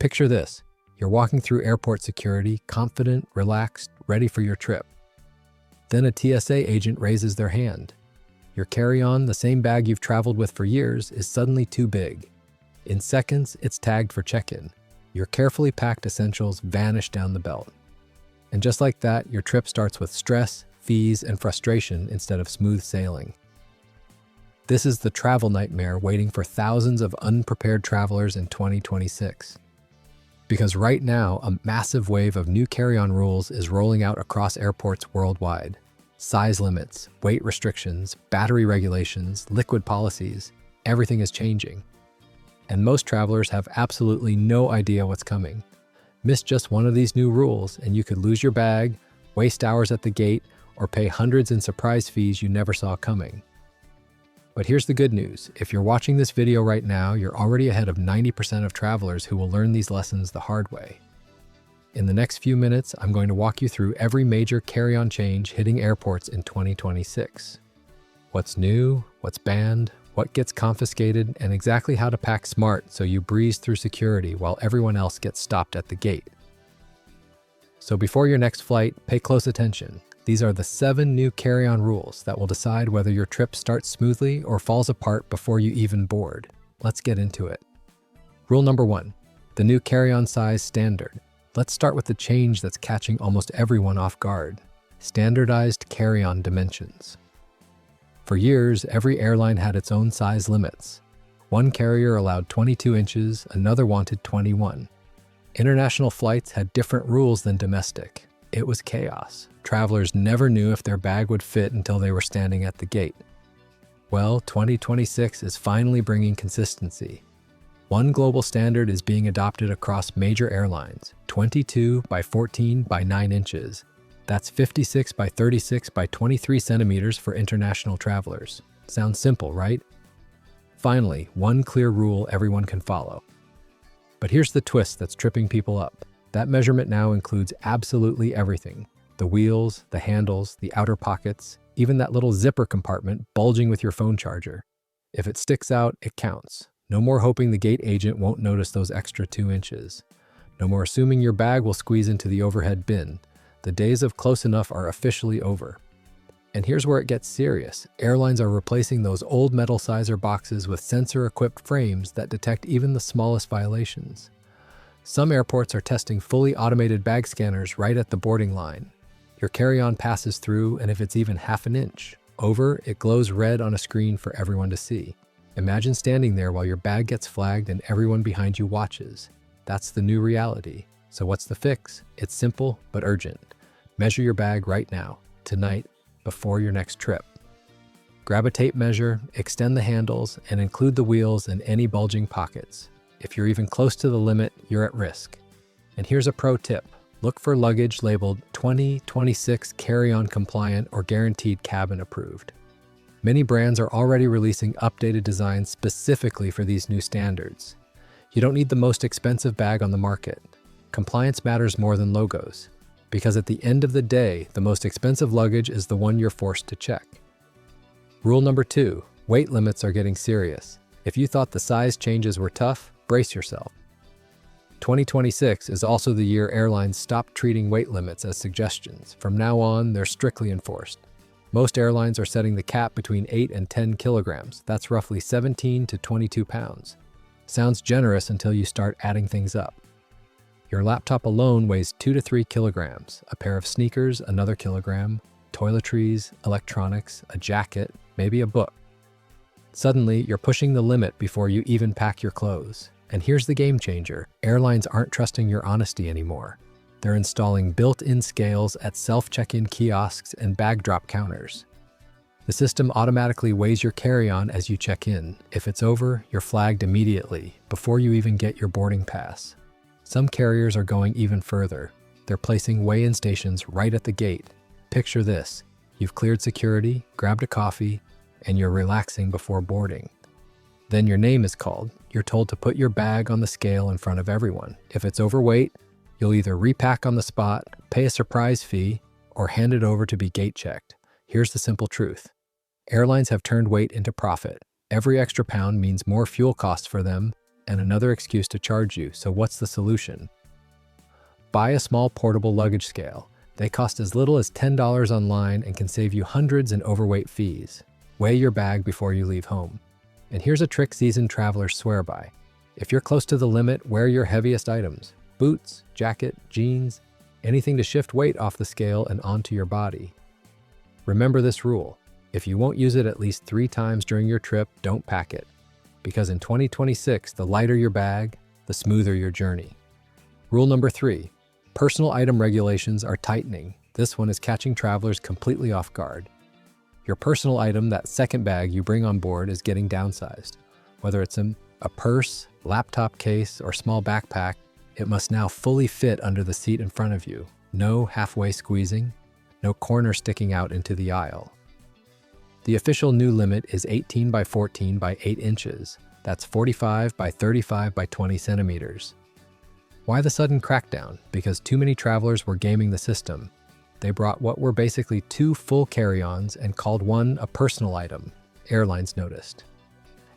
Picture this. You're walking through airport security, confident, relaxed, ready for your trip. Then a TSA agent raises their hand. Your carry-on, the same bag you've traveled with for years, is suddenly too big. In seconds, it's tagged for check-in. Your carefully packed essentials vanish down the belt. And just like that, your trip starts with stress, fees, and frustration instead of smooth sailing. This is the travel nightmare waiting for thousands of unprepared travelers in 2026. Because right now, a massive wave of new carry-on rules is rolling out across airports worldwide. Size limits, weight restrictions, battery regulations, liquid policies, everything is changing. And most travelers have absolutely no idea what's coming. Miss just one of these new rules and you could lose your bag, waste hours at the gate, or pay hundreds in surprise fees you never saw coming. But here's the good news. If you're watching this video right now, you're already ahead of 90% of travelers who will learn these lessons the hard way. In the next few minutes, I'm going to walk you through every major carry-on change hitting airports in 2026. What's new, what's banned, what gets confiscated, and exactly how to pack smart so you breeze through security while everyone else gets stopped at the gate. So before your next flight, pay close attention. These are the 7 new carry-on rules that will decide whether your trip starts smoothly or falls apart before you even board. Let's get into it. Rule number 1, the new carry-on size standard. Let's start with the change that's catching almost everyone off guard. Standardized carry-on dimensions. For years, every airline had its own size limits. One carrier allowed 22 inches, another wanted 21. International flights had different rules than domestic. It was chaos. Travelers never knew if their bag would fit until they were standing at the gate. Well, 2026 is finally bringing consistency. One global standard is being adopted across major airlines, 22 by 14 by 9 inches. That's 56 by 36 by 23 centimeters for international travelers. Sounds simple, right? Finally, one clear rule everyone can follow. But here's the twist that's tripping people up. That measurement now includes absolutely everything. The wheels, the handles, the outer pockets, even that little zipper compartment bulging with your phone charger. If it sticks out, it counts. No more hoping the gate agent won't notice those extra 2 inches. No more assuming your bag will squeeze into the overhead bin. The days of close enough are officially over. And here's where it gets serious. Airlines are replacing those old metal sizer boxes with sensor-equipped frames that detect even the smallest violations. Some airports are testing fully automated bag scanners right at the boarding line. Your carry-on passes through, and if it's even half an inch over, it glows red on a screen for everyone to see. Imagine standing there while your bag gets flagged and everyone behind you watches. That's the new reality. So what's the fix? It's simple but urgent. Measure your bag right now, tonight, before your next trip. Grab a tape measure, extend the handles, and include the wheels and any bulging pockets. If you're even close to the limit, you're at risk. And here's a pro tip. Look for luggage labeled 2026 carry-on compliant or guaranteed cabin approved. Many brands are already releasing updated designs specifically for these new standards. You don't need the most expensive bag on the market. Compliance matters more than logos, because at the end of the day, the most expensive luggage is the one you're forced to check. Rule number 2, weight limits are getting serious. If you thought the size changes were tough, brace yourself. 2026 is also the year airlines stop treating weight limits as suggestions. From now on, they're strictly enforced. Most airlines are setting the cap between 8 and 10 kilograms. That's roughly 17 to 22 pounds. Sounds generous until you start adding things up. Your laptop alone weighs 2 to 3 kilograms, a pair of sneakers, another kilogram, toiletries, electronics, a jacket, maybe a book. Suddenly, you're pushing the limit before you even pack your clothes. And here's the game changer. Airlines aren't trusting your honesty anymore. They're installing built-in scales at self-check-in kiosks and bag drop counters. The system automatically weighs your carry-on as you check in. If it's over, you're flagged immediately, before you even get your boarding pass. Some carriers are going even further. They're placing weigh-in stations right at the gate. Picture this. You've cleared security, grabbed a coffee, and you're relaxing before boarding. Then your name is called. You're told to put your bag on the scale in front of everyone. If it's overweight, you'll either repack on the spot, pay a surprise fee, or hand it over to be gate checked. Here's the simple truth. Airlines have turned weight into profit. Every extra pound means more fuel costs for them, and another excuse to charge you. So what's the solution? Buy a small portable luggage scale. They cost as little as $10 online and can save you hundreds in overweight fees. Weigh your bag before you leave home. And here's a trick seasoned travelers swear by. If you're close to the limit, wear your heaviest items. Boots, jacket, jeans, anything to shift weight off the scale and onto your body. Remember this rule. If you won't use it at least 3 times during your trip, don't pack it. Because in 2026, the lighter your bag, the smoother your journey. Rule number 3. Personal item regulations are tightening. This one is catching travelers completely off guard. Your personal item, that second bag you bring on board, is getting downsized. Whether it's a purse, laptop case, or small backpack, it must now fully fit under the seat in front of you. No halfway squeezing, no corner sticking out into the aisle. The official new limit is 18 by 14 by 8 inches. That's 45 by 35 by 20 centimeters. Why the sudden crackdown? Because too many travelers were gaming the system. They brought what were basically 2 full carry-ons and called one a personal item, airlines noticed.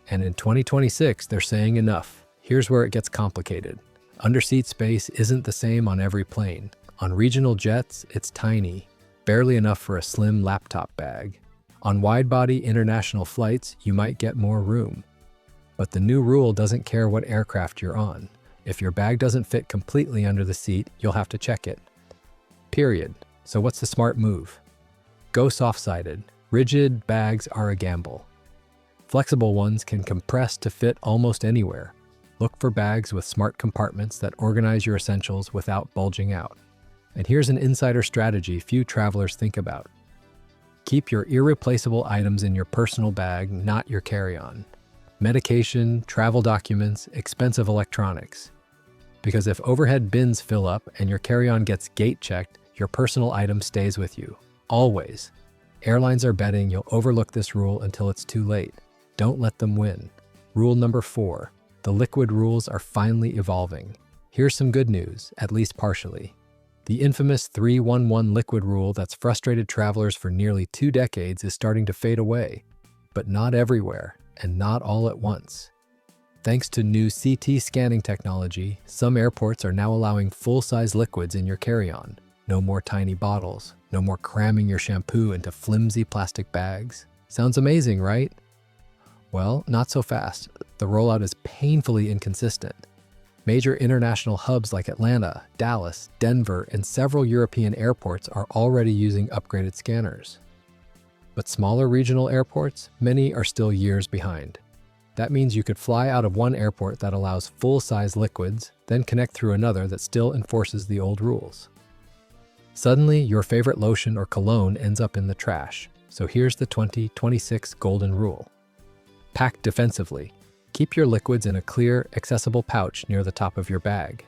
And in 2026, they're saying enough. Here's where it gets complicated. Underseat space isn't the same on every plane. On regional jets, it's tiny, barely enough for a slim laptop bag. On wide-body international flights, you might get more room. But the new rule doesn't care what aircraft you're on. If your bag doesn't fit completely under the seat, you'll have to check it. Period. So what's the smart move? Go soft-sided. Rigid bags are a gamble. Flexible ones can compress to fit almost anywhere. Look for bags with smart compartments that organize your essentials without bulging out. And here's an insider strategy few travelers think about. Keep your irreplaceable items in your personal bag, not your carry-on. Medication, travel documents, expensive electronics. Because if overhead bins fill up and your carry-on gets gate-checked, your personal item stays with you. Always. Airlines are betting you'll overlook this rule until it's too late. Don't let them win. Rule number 4. The liquid rules are finally evolving. Here's some good news, at least partially. The infamous 311 liquid rule that's frustrated travelers for nearly 2 decades is starting to fade away. But not everywhere, and not all at once. Thanks to new CT scanning technology, some airports are now allowing full-size liquids in your carry-on. No more tiny bottles, no more cramming your shampoo into flimsy plastic bags. Sounds amazing, right? Well, not so fast. The rollout is painfully inconsistent. Major international hubs like Atlanta, Dallas, Denver, and several European airports are already using upgraded scanners. But smaller regional airports, many are still years behind. That means you could fly out of one airport that allows full-size liquids, then connect through another that still enforces the old rules. Suddenly, your favorite lotion or cologne ends up in the trash. So here's the 2026 golden rule. Pack defensively. Keep your liquids in a clear, accessible pouch near the top of your bag.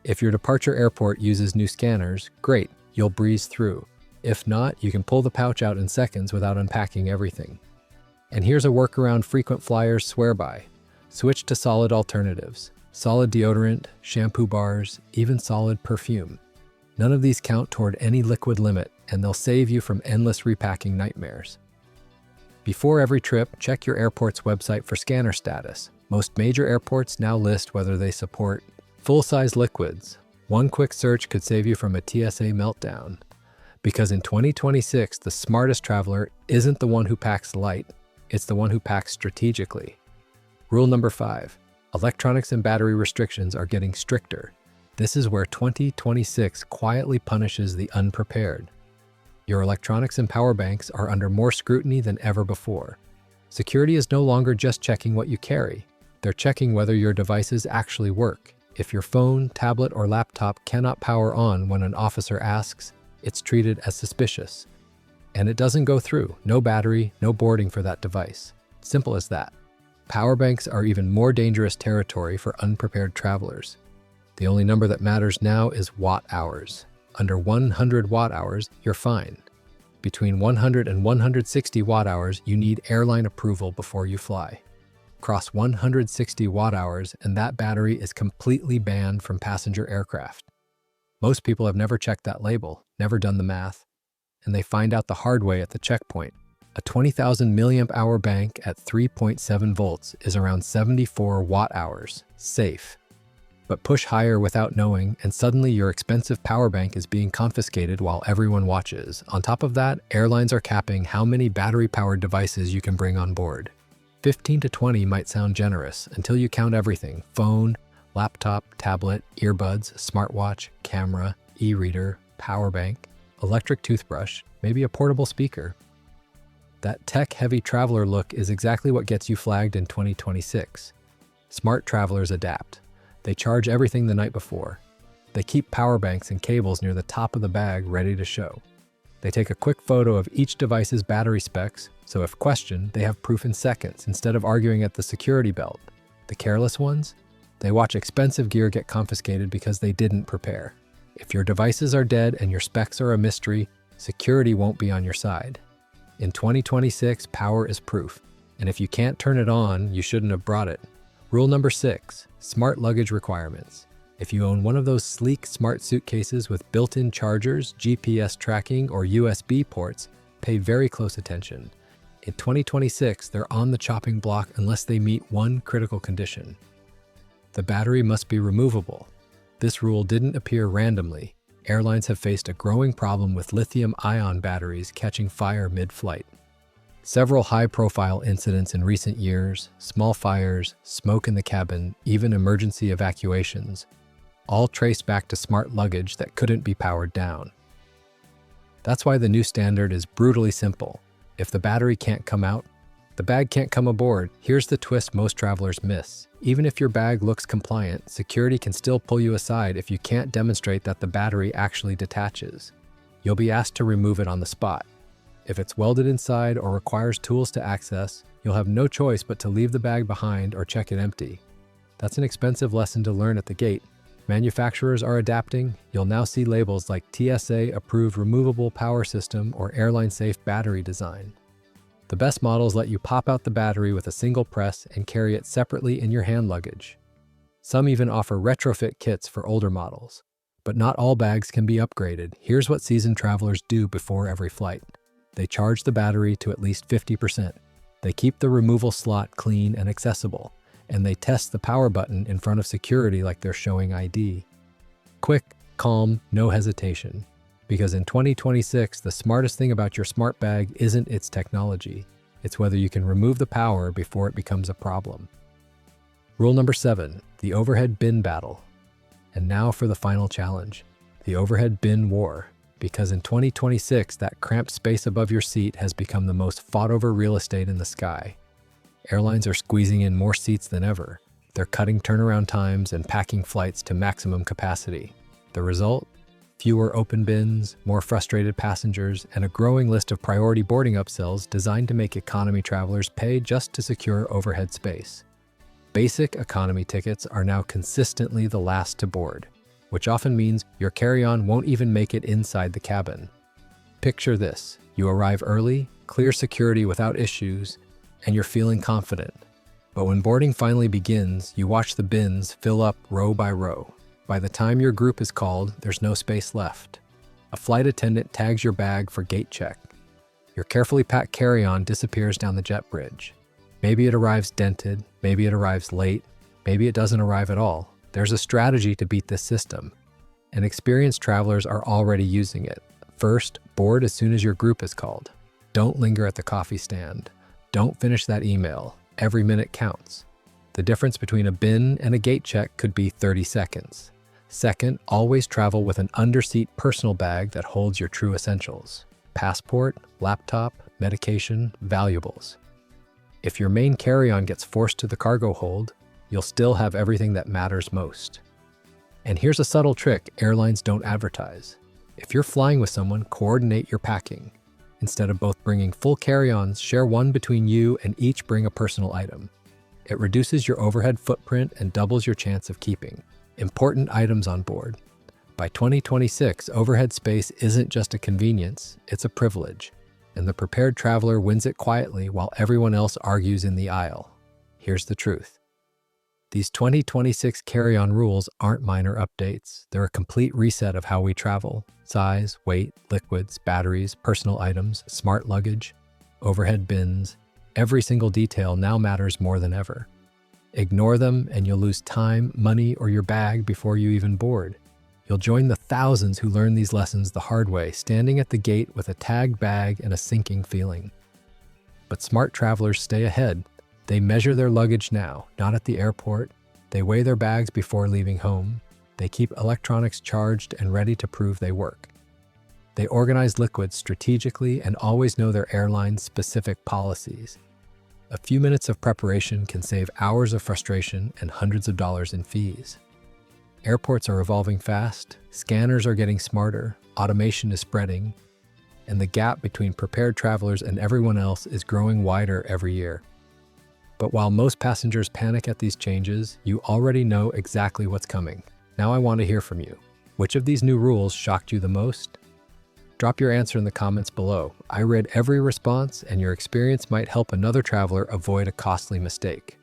If your departure airport uses new scanners, great, you'll breeze through. If not, you can pull the pouch out in seconds without unpacking everything. And here's a workaround frequent flyers swear by. Switch to solid alternatives. Solid deodorant, shampoo bars, even solid perfume. None of these count toward any liquid limit, and they'll save you from endless repacking nightmares. Before every trip, check your airport's website for scanner status. Most major airports now list whether they support full-size liquids. One quick search could save you from a TSA meltdown. Because in 2026, the smartest traveler isn't the one who packs light, it's the one who packs strategically. Rule number 5. Electronics and battery restrictions are getting stricter. This is where 2026 quietly punishes the unprepared. Your electronics and power banks are under more scrutiny than ever before. Security is no longer just checking what you carry. They're checking whether your devices actually work. If your phone, tablet, or laptop cannot power on when an officer asks, it's treated as suspicious. And it doesn't go through. No battery, no boarding for that device. Simple as that. Power banks are even more dangerous territory for unprepared travelers. The only number that matters now is watt hours. Under 100 watt hours, you're fine. Between 100 and 160 watt hours, you need airline approval before you fly. Cross 160 watt hours and that battery is completely banned from passenger aircraft. Most people have never checked that label, never done the math, and they find out the hard way at the checkpoint. A 20,000 milliamp hour bank at 3.7 volts is around 74 watt hours, safe. But push higher without knowing, and suddenly your expensive power bank is being confiscated while everyone watches. On top of that, airlines are capping how many battery-powered devices you can bring on board. 15 to 20 might sound generous until you count everything: phone, laptop, tablet, earbuds, smartwatch, camera, e-reader, power bank, electric toothbrush, maybe a portable speaker. That tech-heavy traveler look is exactly what gets you flagged in 2026. Smart travelers adapt. They charge everything the night before. They keep power banks and cables near the top of the bag ready to show. They take a quick photo of each device's battery specs, so if questioned, they have proof in seconds instead of arguing at the security belt. The careless ones? They watch expensive gear get confiscated because they didn't prepare. If your devices are dead and your specs are a mystery, security won't be on your side. In 2026, power is proof, and if you can't turn it on, you shouldn't have brought it. Rule number 6, smart luggage requirements. If you own one of those sleek smart suitcases with built-in chargers, GPS tracking, or USB ports, pay very close attention. In 2026, they're on the chopping block unless they meet one critical condition. The battery must be removable. This rule didn't appear randomly. Airlines have faced a growing problem with lithium-ion batteries catching fire mid-flight. Several high-profile incidents in recent years, small fires, smoke in the cabin, even emergency evacuations, all traced back to smart luggage that couldn't be powered down. That's why the new standard is brutally simple. If the battery can't come out, the bag can't come aboard. Here's the twist most travelers miss. Even if your bag looks compliant, security can still pull you aside if you can't demonstrate that the battery actually detaches. You'll be asked to remove it on the spot. If it's welded inside or requires tools to access, you'll have no choice but to leave the bag behind or check it empty. That's an expensive lesson to learn at the gate. Manufacturers are adapting. You'll now see labels like TSA Approved Removable Power System or Airline Safe Battery Design. The best models let you pop out the battery with a single press and carry it separately in your hand luggage. Some even offer retrofit kits for older models. But not all bags can be upgraded. Here's what seasoned travelers do before every flight. They charge the battery to at least 50%. They keep the removal slot clean and accessible. And they test the power button in front of security like they're showing ID. Quick, calm, no hesitation. Because in 2026, the smartest thing about your smart bag isn't its technology. It's whether you can remove the power before it becomes a problem. Rule number 7, the overhead bin battle. And now for the final challenge, the overhead bin war. Because in 2026, that cramped space above your seat has become the most fought-over real estate in the sky. Airlines are squeezing in more seats than ever. They're cutting turnaround times and packing flights to maximum capacity. The result? Fewer open bins, more frustrated passengers, and a growing list of priority boarding upsells designed to make economy travelers pay just to secure overhead space. Basic economy tickets are now consistently the last to board, which often means your carry-on won't even make it inside the cabin. Picture this: you arrive early, clear security without issues, and you're feeling confident. But when boarding finally begins, you watch the bins fill up row by row. By the time your group is called, there's no space left. A flight attendant tags your bag for gate check. Your carefully packed carry-on disappears down the jet bridge. Maybe it arrives dented, maybe it arrives late, maybe it doesn't arrive at all. There's a strategy to beat this system, and experienced travelers are already using it. First, board as soon as your group is called. Don't linger at the coffee stand. Don't finish that email. Every minute counts. The difference between a bin and a gate check could be 30 seconds. Second, always travel with an underseat personal bag that holds your true essentials: passport, laptop, medication, valuables. If your main carry-on gets forced to the cargo hold, you'll still have everything that matters most. And here's a subtle trick airlines don't advertise. If you're flying with someone, coordinate your packing. Instead of both bringing full carry-ons, share one between you and each bring a personal item. It reduces your overhead footprint and doubles your chance of keeping important items on board. By 2026, overhead space isn't just a convenience, it's a privilege. And the prepared traveler wins it quietly while everyone else argues in the aisle. Here's the truth. These 2026 carry-on rules aren't minor updates. They're a complete reset of how we travel. Size, weight, liquids, batteries, personal items, smart luggage. overhead bins. Every single detail now matters more than ever. Ignore them and you'll lose time, money, or your bag before you even board. You'll join the thousands who learn these lessons the hard way, standing at the gate with a tagged bag and a sinking feeling. But smart travelers stay ahead. They measure their luggage now, not at the airport. They weigh their bags before leaving home. They keep electronics charged and ready to prove they work. They organize liquids strategically and always know their airline's specific policies. A few minutes of preparation can save hours of frustration and hundreds of dollars in fees. Airports are evolving fast, scanners are getting smarter, automation is spreading, and the gap between prepared travelers and everyone else is growing wider every year. But while most passengers panic at these changes, you already know exactly what's coming. Now I want to hear from you. Which of these new rules shocked you the most? Drop your answer in the comments below. I read every response, and your experience might help another traveler avoid a costly mistake.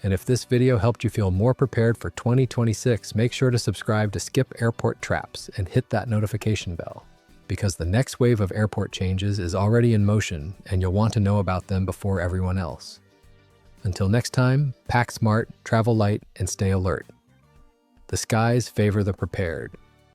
And if this video helped you feel more prepared for 2026, make sure to subscribe to Skip Airport Traps and hit that notification bell, because the next wave of airport changes is already in motion and you'll want to know about them before everyone else. Until next time, pack smart, travel light, and stay alert. The skies favor the prepared.